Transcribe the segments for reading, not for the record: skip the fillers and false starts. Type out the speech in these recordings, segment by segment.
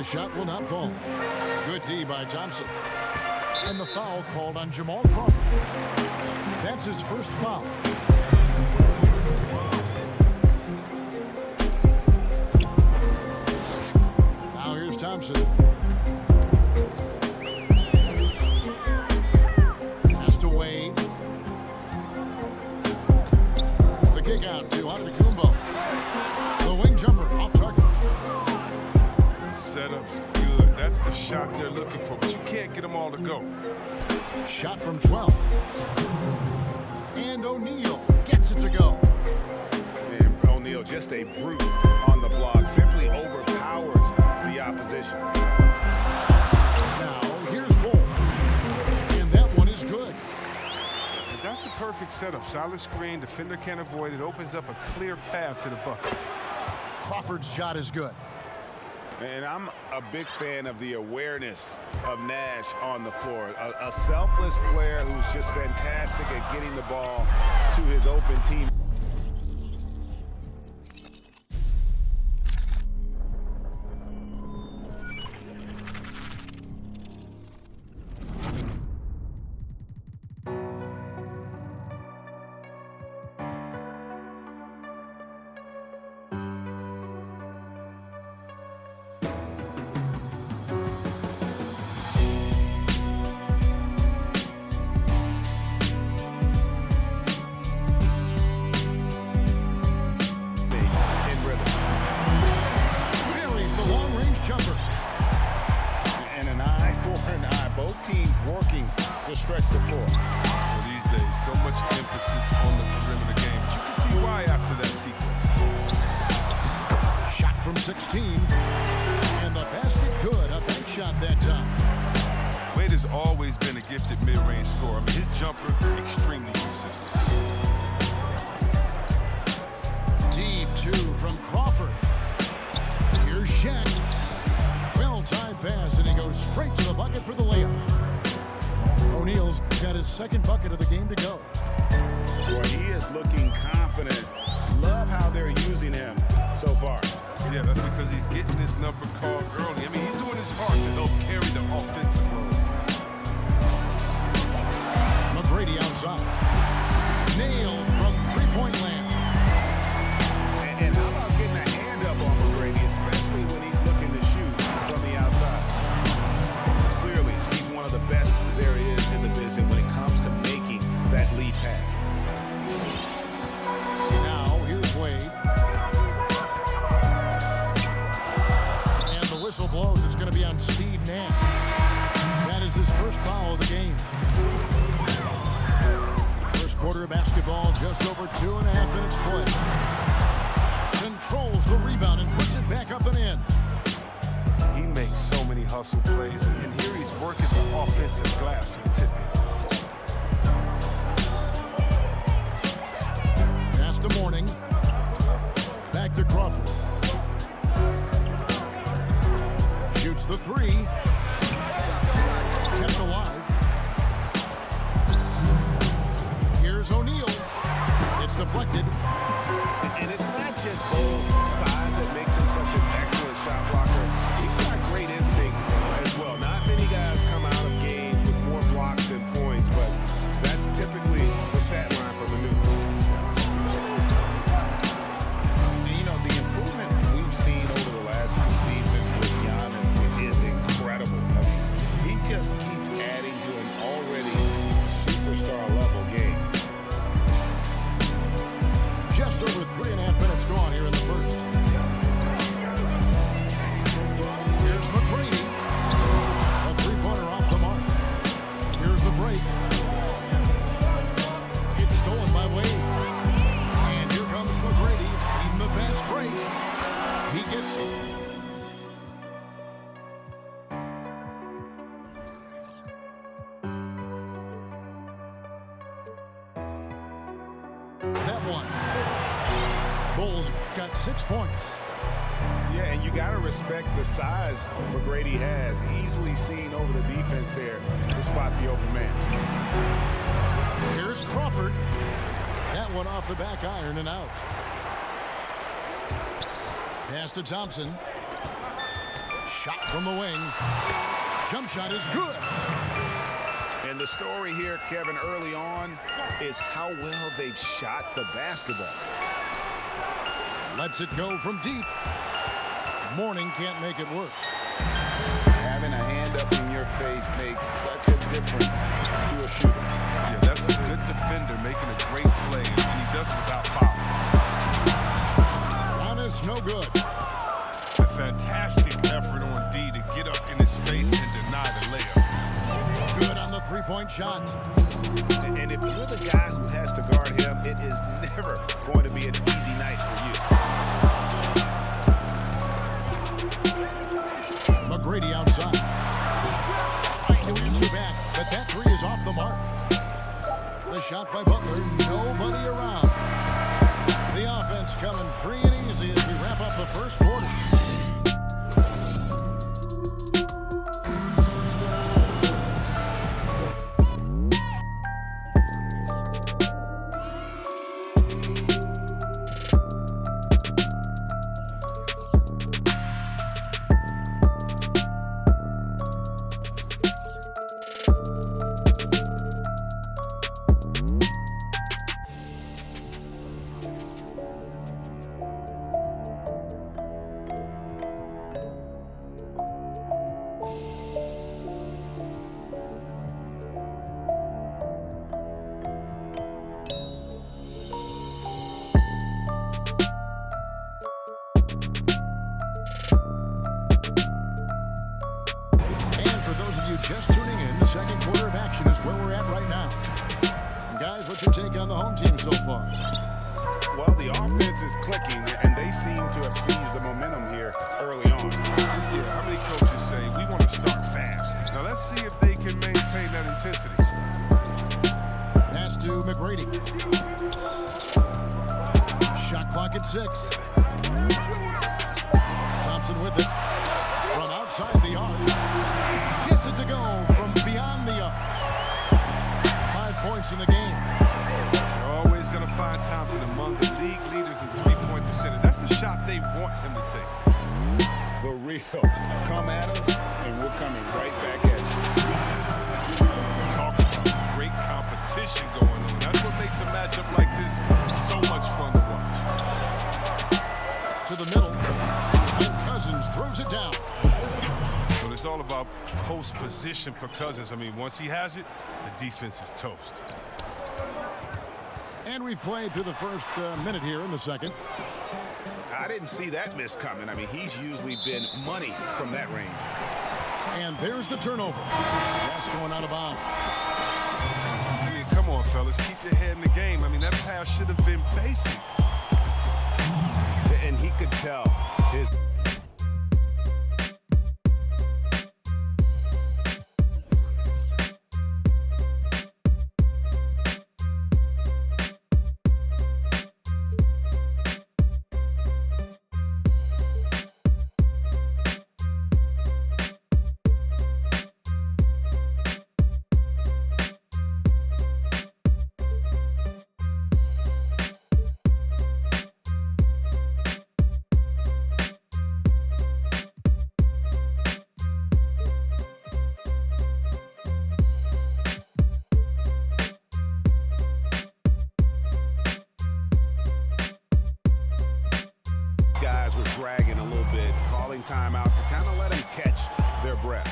shot will not fall. Good D by Thompson. And the foul called on Jamal Crawford. That's his first foul. Now here's Thompson. Has to Wade. The kick out to Antetokounmpo. The wing jumper off target. Setup's good. That's the shot they're looking for, but you can't get them all to go. Shot from 12. And O'Neal gets it to go. And O'Neal, just a brute on the block, simply overpowers the opposition. Now here's Bull. And that one is good. And that's a perfect setup. Solid screen, defender can't avoid it. Opens up a clear path to the bucket. Crawford's shot is good. And I'm a big fan of the awareness of Nash on the floor. A selfless player who's just fantastic at getting the ball to his open team. Working to stretch the floor. Well, these days, so much emphasis on the perimeter game, but you can see why after that sequence. Shot from 16, and the basket good. A bank shot that time. Wade has always been a gifted mid-range scorer. I mean, his jumper extremely consistent. Deep two from Crawford. Here's Shaq. Well-timed pass, and he goes straight to the bucket for the layup. O'Neal's got his second bucket of the game to go. Boy, he is looking confident. Love how they're using him so far. Yeah, that's because he's getting his number called early. I mean, he's doing his part to help carry the offensive load. McGrady outside. Nailed from three-point land. And how about getting a hand up on McGrady, especially when he's looking to shoot from the outside? Clearly, he's one of the best there is in the business when it comes to making that lead pass. Now, here's Wade. And the whistle blows. It's going to be on Steve Nash. That is his first foul of the game. First quarter of basketball, just over 2.5 minutes played. Controls the rebound and puts it back up and in. He makes so many hustle plays, and here he's working the offensive glass for the tip-in. Pass to Morning. Back to Crawford. Shoots the three. Kept alive. Here's O'Neal. It's deflected. And it's not just Bull's size that makes him such an excellent shot blocker. He's got great instincts as well. Not many guys come out of games with more blocks than points, but that's typically the stat line for Manu. And, you know, the improvement we've seen over the last few seasons with Giannis is incredible. I mean, he just keeps adding to an already superstar-level game. Just over 3.5 minutes gone here in the first. Here's McGrady. A three-pointer off the mark. Here's the break. It's stolen by Wade. And here comes McGrady. Even the fast break. He gets that one. Bulls got 6 points. Yeah, and you got to respect the size McGrady has. Easily seen over the defense there to spot the open man. Here's Crawford. That one off the back iron and out. Pass to Thompson. Shot from the wing. Jump shot is good. And the story here, Kevin, early on is how well they've shot the basketball. Lets it go from deep. Mourning can't make it work. Having a hand up in your face makes such a difference to a shooter. Yeah, that's a good defender making a great play, and he does it without foul. Honest, no good. A fantastic effort on D to get up in his face and deny the layup. Good on the three-point shot. And if you're the guy who has to guard him, it is never going to be an easy night for you. McGrady outside. Trying to answer back, but that three is off the mark. The shot by Butler, nobody around. The offense coming free and easy as we wrap up the first quarter. Just tuning in, the second quarter of action is where we're at right now. And guys, what's your take on the home team so far? Well, the offense is clicking, and they seem to have seized the momentum here early on. Yeah, how many coaches say, we want to start fast? Now, let's see if they can maintain that intensity. Pass to McGrady. Shot clock at 6. Thompson with it. From outside the arc. Gets it to go from beyond the arc. 5 points in the game. You're always going to find Thompson among the league leaders in three-point percentage. That's the shot they want him to take. The real. Come at us, and we're coming right back at you. Talk about great competition going on. That's what makes a matchup like this so much fun to watch. To the middle. And Cousins throws it down. So it's all about post position for Cousins. I mean, once he has it, the defense is toast. And we've played through the first minute here in the second. I didn't see that miss coming. I mean, he's usually been money from that range. And there's the turnover. That's going out of bounds. I mean, come on, fellas. Keep your head in the game. I mean, that pass should have been basic. And he could tell his... dragging a little bit, calling timeout to kind of let them catch their breath.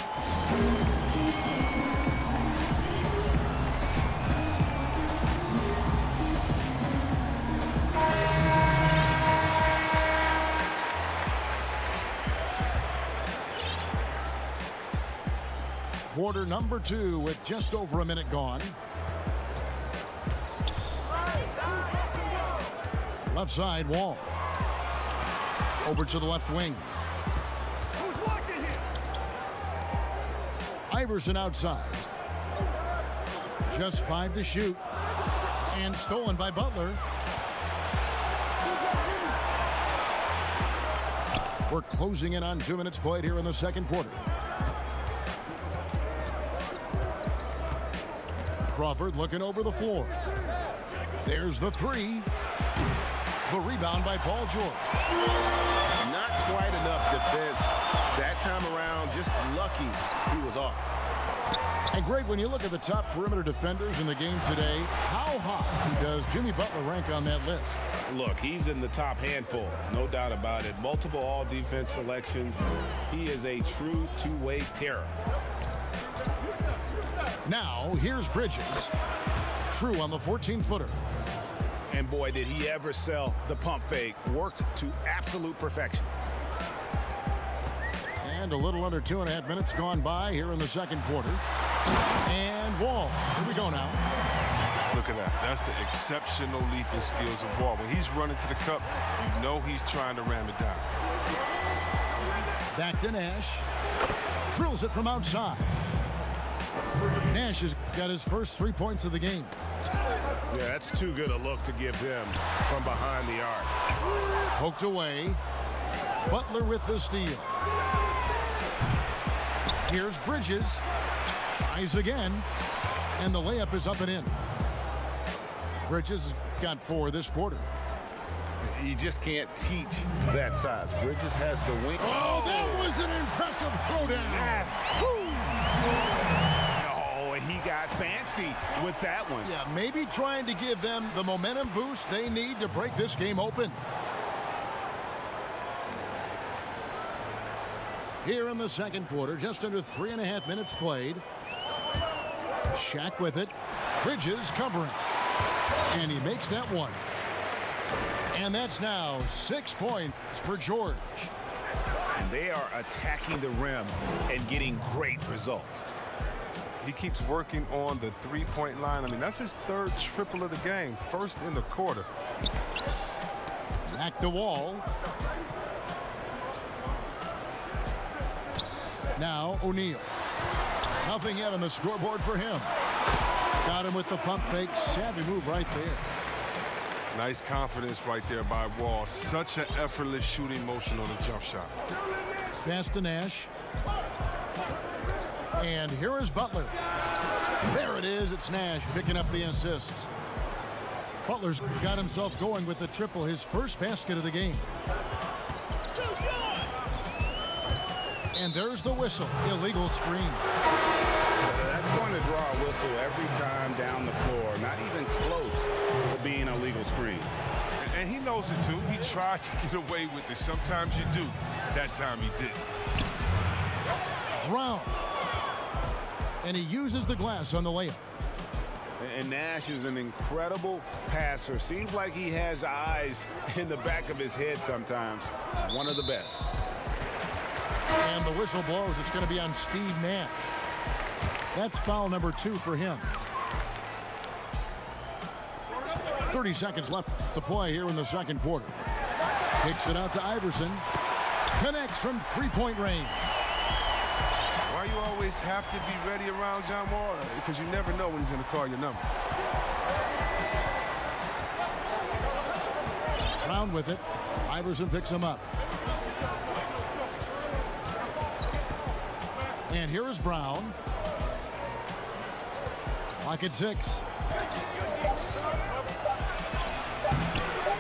Quarter number 2 with just over a minute gone. Left side, Wall. Over to the left wing. Iverson outside. Just 5 to shoot. And stolen by Butler. We're closing in on 2 minutes played here in the second quarter. Crawford looking over the floor. There's the 3. The rebound by Paul George. Not quite enough defense that time around. Just lucky he was off. And Greg, when you look at the top perimeter defenders in the game today, how high does Jimmy Butler rank on that list? Look, he's in the top handful, no doubt about it. Multiple all-defense selections. He is a true two-way terror. Now, here's Bridges. True on the 14-footer. And boy, did he ever sell the pump fake. Worked to absolute perfection. And a little under 2.5 minutes gone by here in the second quarter. And Wall. Here we go now. Look at that. That's the exceptional leaping skills of Wall. When he's running to the cup, you know he's trying to ram it down. Back to Nash. Drills it from outside. Nash has got his first 3 points of the game. Yeah, that's too good a look to give him from behind the arc. Poked away. Butler with the steal. Here's Bridges. Tries again. And the layup is up and in. Bridges has got 4 this quarter. You just can't teach that size. Bridges has the wing. Oh, that was an impressive throwdown. Yes. Oh, and he got fancy with that one. Yeah, maybe trying to give them the momentum boost they need to break this game open. Here in the second quarter, just under 3.5 minutes played. Shaq with it. Bridges covering. And he makes that one. And that's now 6 points for George. And they are attacking the rim and getting great results. He keeps working on the three-point line. I mean, that's his third triple of the game. First in the quarter. Back to Wall. Now O'Neal. Nothing yet on the scoreboard for him. Got him with the pump fake. Savvy move right there. Nice confidence right there by Wall. Such an effortless shooting motion on the jump shot. Pass to Nash. And here is Butler. There it is. It's Nash picking up the assists. Butler's got himself going with the triple, his first basket of the game. And there's the whistle. Illegal screen. That's going to draw a whistle every time down the floor. Not even close to being a legal screen. And he knows it too. He tried to get away with it. Sometimes you do. That time he didn't. Brown. And he uses the glass on the layup. And Nash is an incredible passer. Seems like he has eyes in the back of his head sometimes. One of the best. And the whistle blows. It's going to be on Steve Nash. That's foul number 2 for him. 30 seconds left to play here in the second quarter. Kicks it out to Iverson. Connects from three-point range. Why you always have to be ready around John Wall? Because you never know when he's going to call your number. Brown with it. Iverson picks him up. And here is Brown. Clock at 6.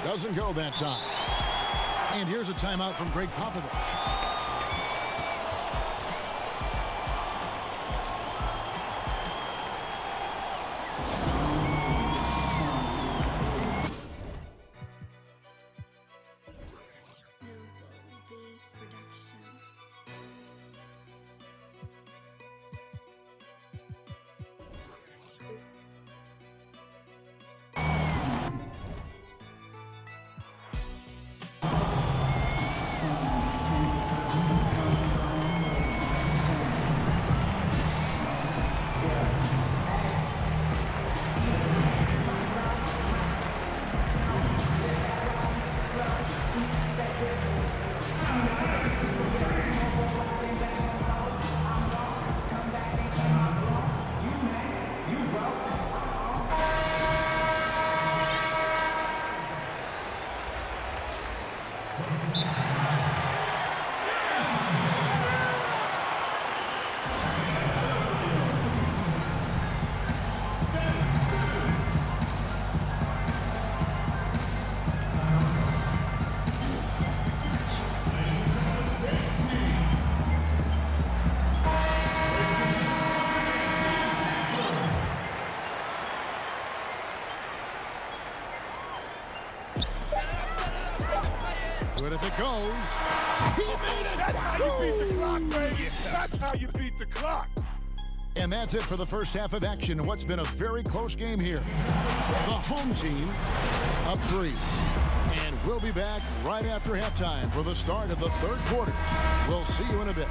Doesn't go that time. And here's a timeout from Greg Popovich. Good if it goes. He made it! That's how you beat the clock, baby. That's how you beat the clock. And that's it for the first half of action in what's been a very close game here. The home team up 3. And we'll be back right after halftime for the start of the third quarter. We'll see you in a bit.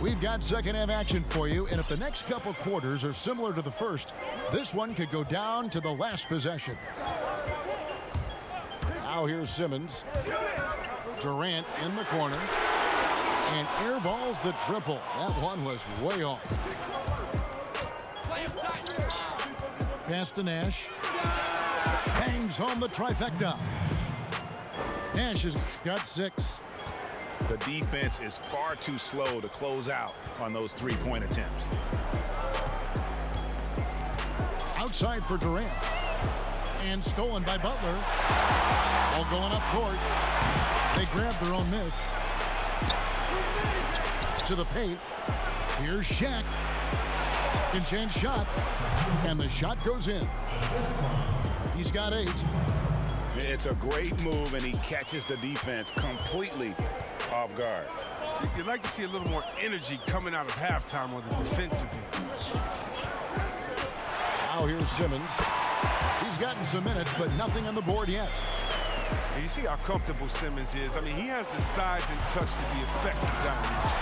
We've got second half action for you, and if the next couple quarters are similar to the first, this one could go down to the last possession. Now here's Simmons. Durant in the corner. And airballs the triple. That one was way off. Pass to Nash. Bangs home the trifecta. Nash has got 6. The defense is far too slow to close out on those three-point attempts. Outside for Durant. And stolen by Butler. All going up court. They grab their own miss. To the paint. Here's Shaq. Second chance shot. And the shot goes in. He's got 8. It's a great move, and he catches the defense completely off guard. You'd like to see a little more energy coming out of halftime on the defensive end. Now here's Simmons. He's gotten some minutes, but nothing on the board yet. And you see how comfortable Simmons is. I mean, he has the size and touch to be effective down there.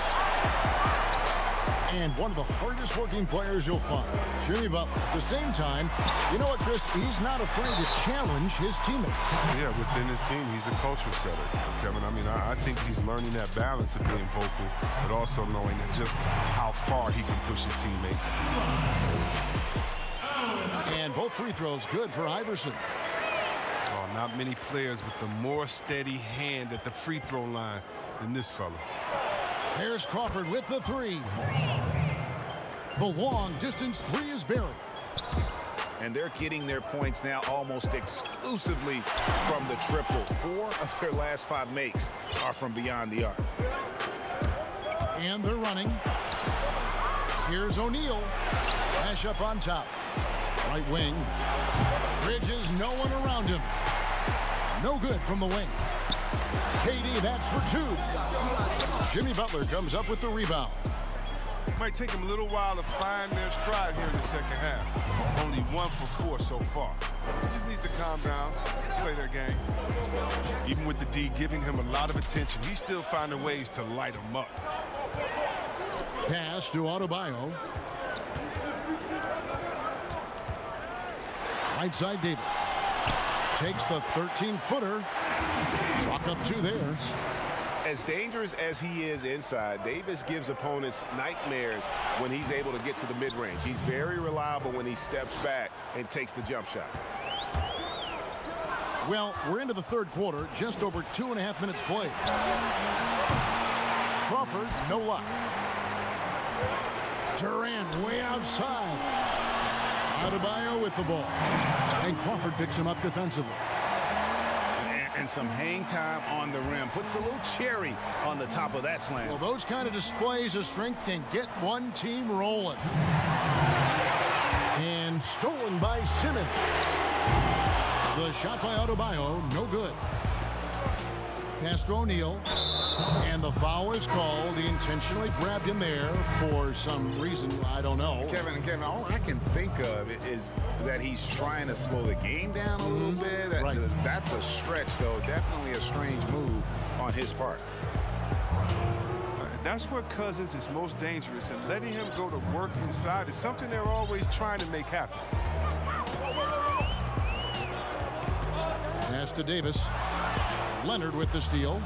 And one of the hardest working players you'll find, Jimmy Butler. At the same time, you know what, Chris? He's not afraid to challenge his teammates. Yeah, within his team, he's a culture setter, Kevin. I mean, I think he's learning that balance of being vocal, but also knowing that just how far he can push his teammates. And both free throws good for Iverson. Oh, not many players with the more steady hand at the free throw line than this fella. There's Crawford with the 3. The long distance 3 is buried. And they're getting their points now almost exclusively from the triple. 4 of their last 5 makes are from beyond the arc. And they're running. Here's O'Neal. Nash up on top. Right wing. Bridges, no one around him. No good from the wing. KD, that's for 2. Jimmy Butler comes up with the rebound. It might take them a little while to find their stride here in the second half. Only 1 for 4 so far. They just need to calm down, play their game. Even with the D giving him a lot of attention, he's still finding ways to light him up. Pass to Adebayo. Right side Davis. Takes the 13-footer. Chalk up 2 there. As dangerous as he is inside, Davis gives opponents nightmares when he's able to get to the mid-range. He's very reliable when he steps back and takes the jump shot. Well, we're into the third quarter, just over 2.5 minutes played. Crawford, no luck. Durant way outside. Adebayo with the ball. And Crawford picks him up defensively. And some hang time on the rim. Puts a little cherry on the top of that slam. Well, those kind of displays of strength can get one team rolling. And stolen by Simmons. The shot by Adebayo, no good. Pass to O'Neal. And the foul is called. He intentionally grabbed him there for some reason, I don't know. Kevin, all I can think of is that he's trying to slow the game down a little bit. Right. That's a stretch, though. Definitely a strange move on his part. That's where Cousins is most dangerous, and letting him go to work inside is something they're always trying to make happen. Pass to Davis. Leonard with the steal.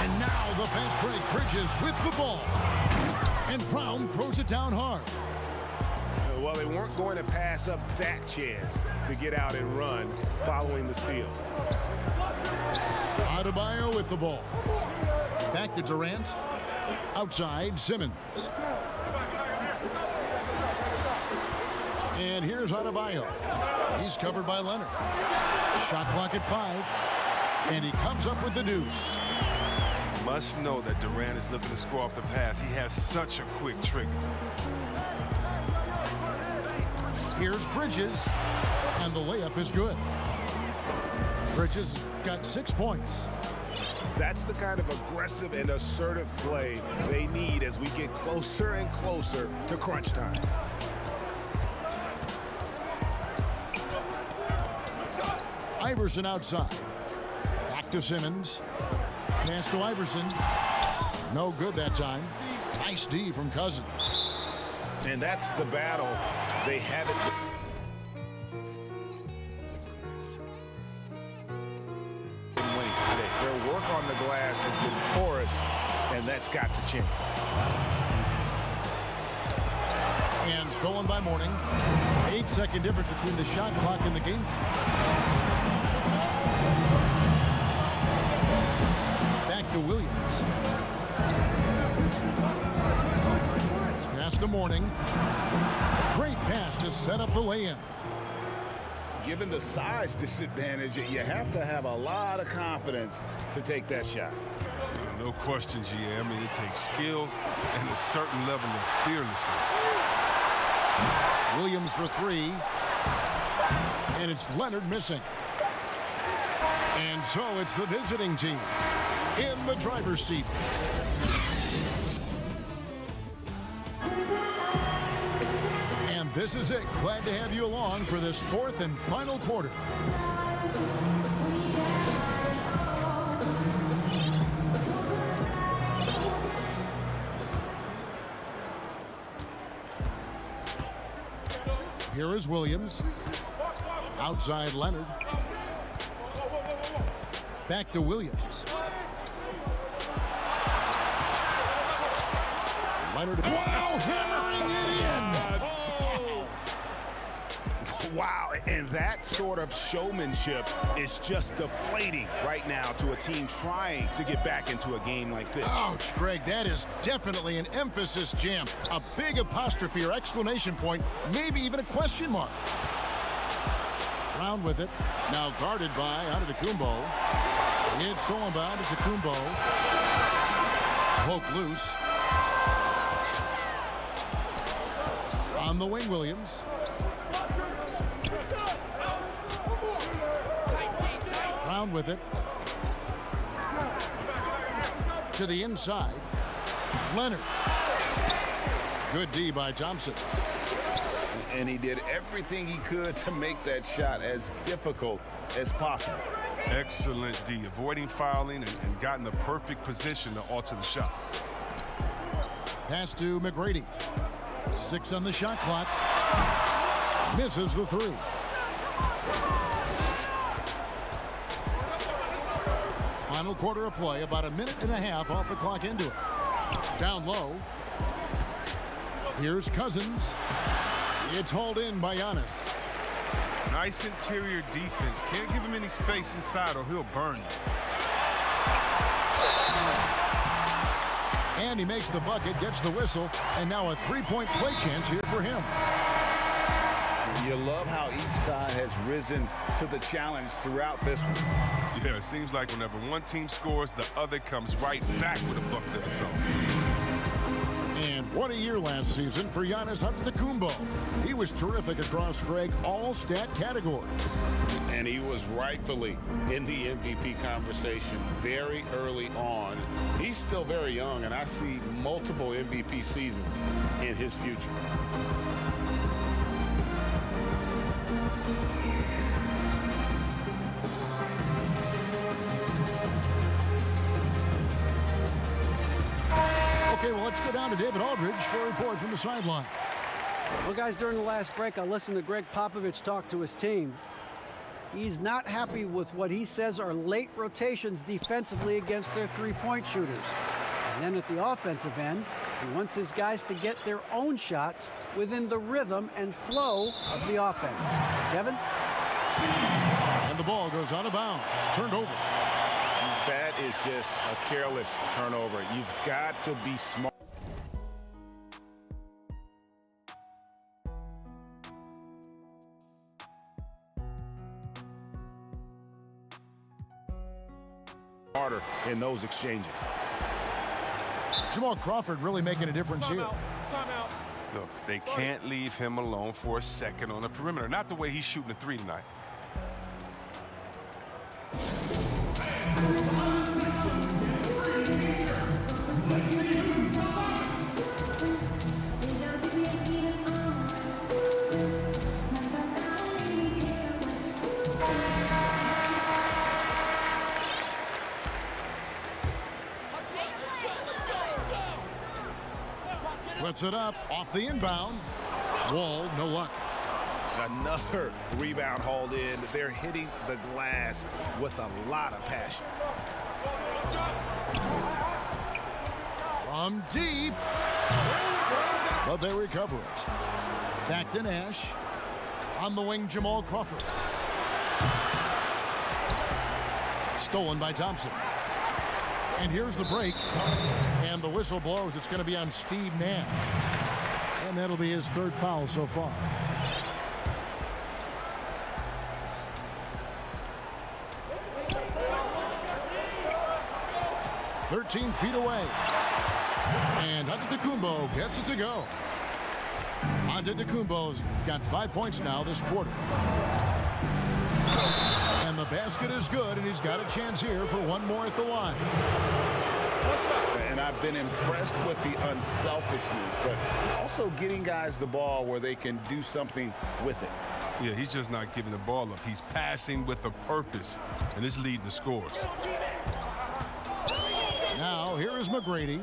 And now the fast break. Bridges with the ball. And Brown throws it down hard. Well, they weren't going to pass up that chance to get out and run following the steal. Adebayo with the ball. Back to Durant. Outside, Simmons. And here's Adebayo. He's covered by Leonard. Shot clock at 5. And he comes up with the deuce. Must know that Durant is looking to score off the pass. He has such a quick trigger. Here's Bridges. And the layup is good. Bridges got 6 points. That's the kind of aggressive and assertive play they need as we get closer and closer to crunch time. Iverson outside. Back to Simmons. Pass to Iverson. No good that time. Nice D from Cousins. And that's the battle they haven't. Their work on the glass has been porous, and that's got to change. And stolen by Mourning. 8-second difference between the shot clock and the game. Back to Williams. Pass to Mourning. Great pass to set up the lay-in. Given the size disadvantage, you have to have a lot of confidence to take that shot. No question, GA. I mean, it takes skill and a certain level of fearlessness. Williams for 3. And it's Leonard missing. And so it's the visiting team in the driver's seat. And this is it. Glad to have you along for this 4th and final quarter. Here is Williams. Outside Leonard. Back to Williams. Leonard. Wow, hammering it in. Wow, and that sort of showmanship is just deflating right now to a team trying to get back into a game like this. Ouch, Greg, that is definitely an emphasis jam. A big apostrophe or exclamation point, maybe even a question mark. Brown with it, now guarded by Antetokounmpo. It's stolen by Antetokounmpo. Poke loose. On the wing, Williams. Brown with it. To the inside. Leonard. Good D by Thompson. And he did everything he could to make that shot as difficult as possible. Excellent D, avoiding fouling and got in the perfect position to alter the shot. Pass to McGrady. 6 on the shot clock. Misses the 3. Final quarter of play, about 1.5 minutes off the clock into it. Down low. Here's Cousins. It's hauled in by Giannis. Nice interior defense. Can't give him any space inside or he'll burn you. And he makes the bucket, gets the whistle, and now a 3-point play chance here for him. You love how each side has risen to the challenge throughout this one. Yeah, it seems like whenever one team scores, the other comes right back with a bucket of its own. And what a year last season for Giannis Antetokounmpo. He was terrific across, Greg, all stat categories. And he was rightfully in the MVP conversation very early on. He's still very young, and I see multiple MVP seasons in his future. Okay, well, let's go down to David Aldridge for a report from the sideline. Well, guys, during the last break, I listened to Greg Popovich talk to his team. He's not happy with what he says are late rotations defensively against their three-point shooters. And then at the offensive end, he wants his guys to get their own shots within the rhythm and flow of the offense. Kevin? And the ball goes out of bounds. It's turned over. That is just a careless turnover. You've got to be smart. Harder in those exchanges. Jamal Crawford really making a difference here. Look, they can't leave him alone for a second on the perimeter. Not the way he's shooting the 3 tonight. Puts it up off the inbound. Wall, no luck. Another rebound hauled in. They're hitting the glass with a lot of passion. From deep. But they recover it. Back to Nash. On the wing, Jamal Crawford. Stolen by Thompson. And here's the break. And the whistle blows. It's going to be on Steve Nash. And that'll be his third foul so far. "13 feet away. And Antetokounmpo gets it to go. Antetokounmpo's got 5 points now this quarter. And the basket is good, and he's got a chance here for one more at the line. And I've been impressed with the unselfishness, but also getting guys the ball where they can do something with it. Yeah, he's just not giving the ball up. He's passing with a purpose, and it's leading the scores. Now, here is McGrady.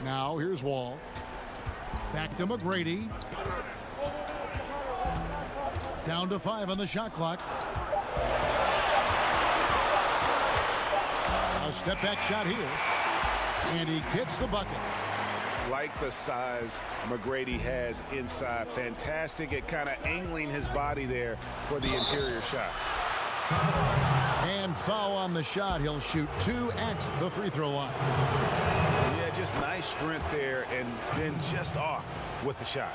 Now, here's Wall. Back to McGrady. Down to 5 on the shot clock. A step-back shot here. And he gets the bucket. Like the size McGrady has inside. Fantastic at kind of angling his body there for the interior shot. And foul on the shot. He'll shoot 2 at the free throw line. Yeah, just nice strength there, and then just off with the shot.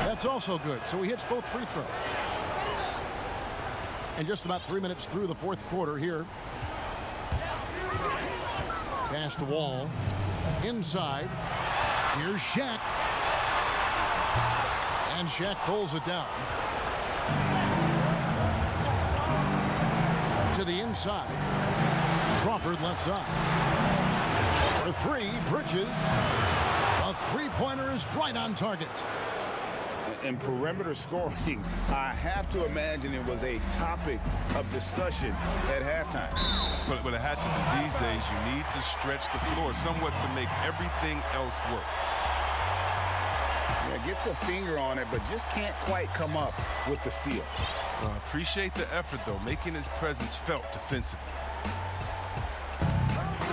That's also good. So he hits both free throws. And just about 3 minutes through the fourth quarter here. Pass to Wall. Inside. Here's Shaq. And Shaq pulls it down. To the inside. Crawford left side. For 3, Bridges. A three-pointer is right on target. And perimeter scoring, I have to imagine it was a topic of discussion at halftime. But it had to be. These days, you need to stretch the floor somewhat to make everything else work. Yeah, gets a finger on it, but just can't quite come up with the steal. Appreciate the effort, though, making his presence felt defensively.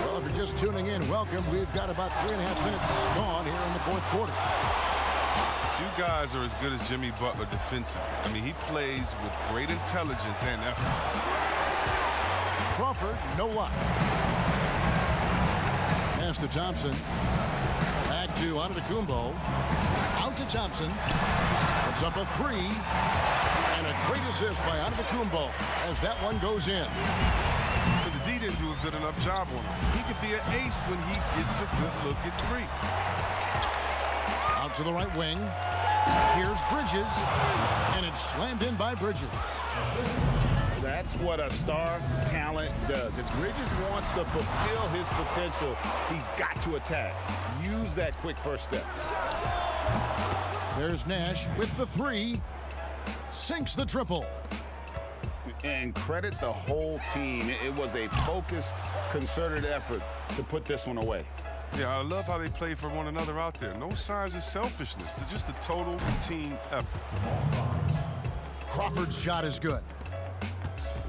Well, if you're just tuning in, welcome. We've got about 3.5 minutes gone here in the fourth quarter. Few guys are as good as Jimmy Butler defensively. I mean, he plays with great intelligence and effort. Crawford, no luck. Pass to Thompson. Back to Antetokounmpo. Out to Thompson. Puts up a 3. And a great assist by Antetokounmpo as that one goes in. But the D didn't do a good enough job on him. He could be an ace when he gets a good look at 3. Out to the right wing. Here's Bridges. And it's slammed in by Bridges. That's what a star talent does. If Bridges wants to fulfill his potential, he's got to attack. Use that quick first step. There's Nash with the 3. Sinks the triple. And credit the whole team. It was a focused, concerted effort to put this one away. Yeah, I love how they play for one another out there. No signs of selfishness. They're just a total team effort. Crawford's shot is good.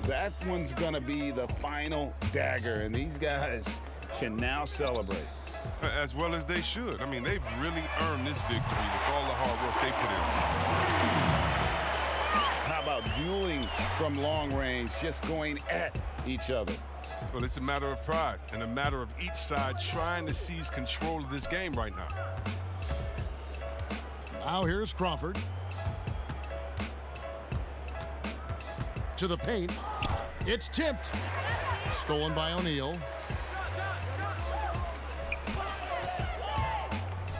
That one's going to be the final dagger, and these guys can now celebrate. As well as they should. I mean, they've really earned this victory with all the hard work they put in. How about dueling from long range, just going at each other? Well, it's a matter of pride and a matter of each side trying to seize control of this game right now. Now here's Crawford. To the paint. It's tipped. Stolen by O'Neal.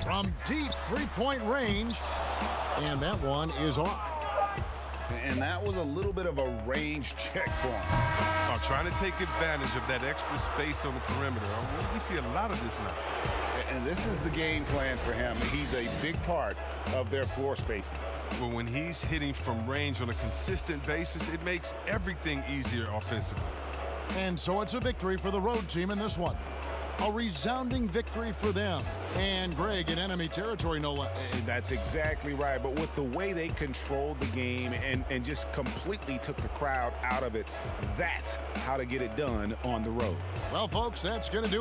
From deep three-point range. And that one is off. And that was a little bit of a range check for him. Trying to take advantage of that extra space on the perimeter. We see a lot of this now. And this is the game plan for him. He's a big part of their floor spacing. Well, when he's hitting from range on a consistent basis, it makes everything easier offensively. And so it's a victory for the road team in this one. A resounding victory for them. And Greg in enemy territory, no less. That's exactly right. But with the way they controlled the game and just completely took the crowd out of it, that's how to get it done on the road. Well, folks, that's going to do it.